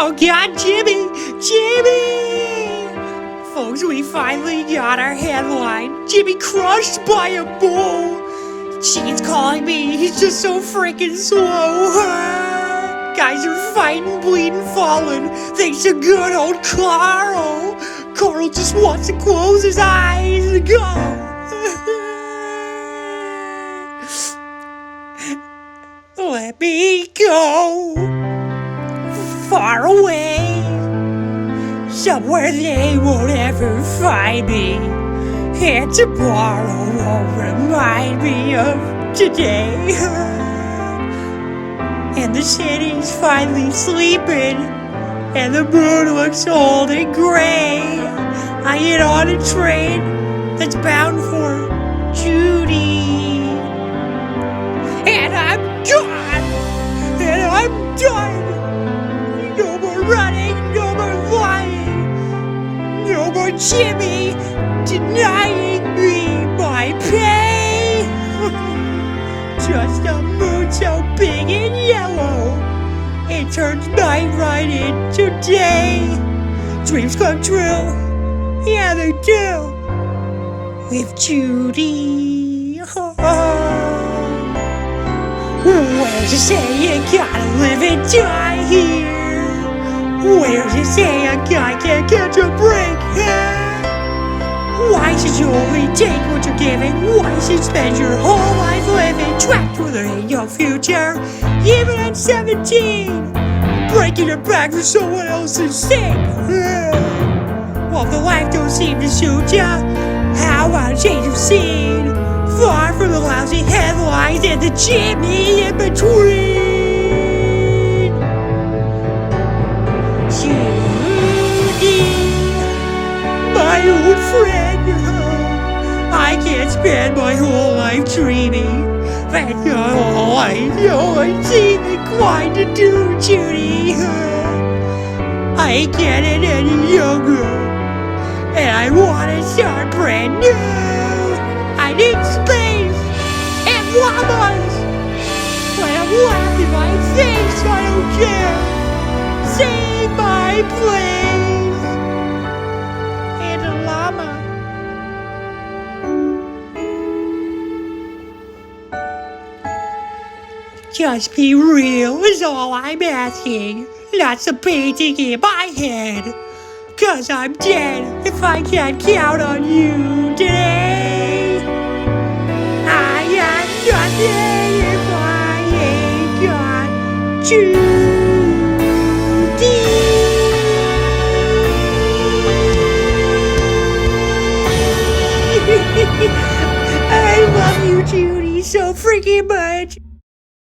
Oh God, Jimmy! Folks, we finally got our headline. Jimmy crushed by a bull. She's calling me, he's just so freaking slow. Guys are fighting, bleeding, falling. Thanks to good old Carl. Carl just wants to close his eyes and go. Let me go far away, somewhere they won't ever find me, and tomorrow won't remind me of today. And the city's finally sleeping, and the moon looks old and gray. I get on a train that's bound for Judy, and I'm gone, and I'm done. No more running, no more lying, no more Jimmy denying me my pay. Just a moon so big and yellow, it turns night right into day. Dreams come true, yeah they do, with Judy. Where's it say you gotta live and die here? Where's it say a guy can't catch a break here? Why should you only take what you're given? Why should you spend your whole life living trapped within your future? Even at 17, breaking your back for someone else's sake. Well, the life don't seem to suit ya. How about a change of scene? Far from the lousy headlines and the Jimmy in between. Judy, my old friend, I can't spend my whole life dreaming that all I seem inclined to do, Judy. I ain't getting any younger, and I wanna start brand new. I need space and llamas. When I'm laughing my face, I don't care. Save my place. And a llama. Just be real is all I'm asking. Not some painting in my head. 'Cause I'm dead if I can't count on you today. I got nothing if I ain't got Judy. I love you, Judy, so freaking much.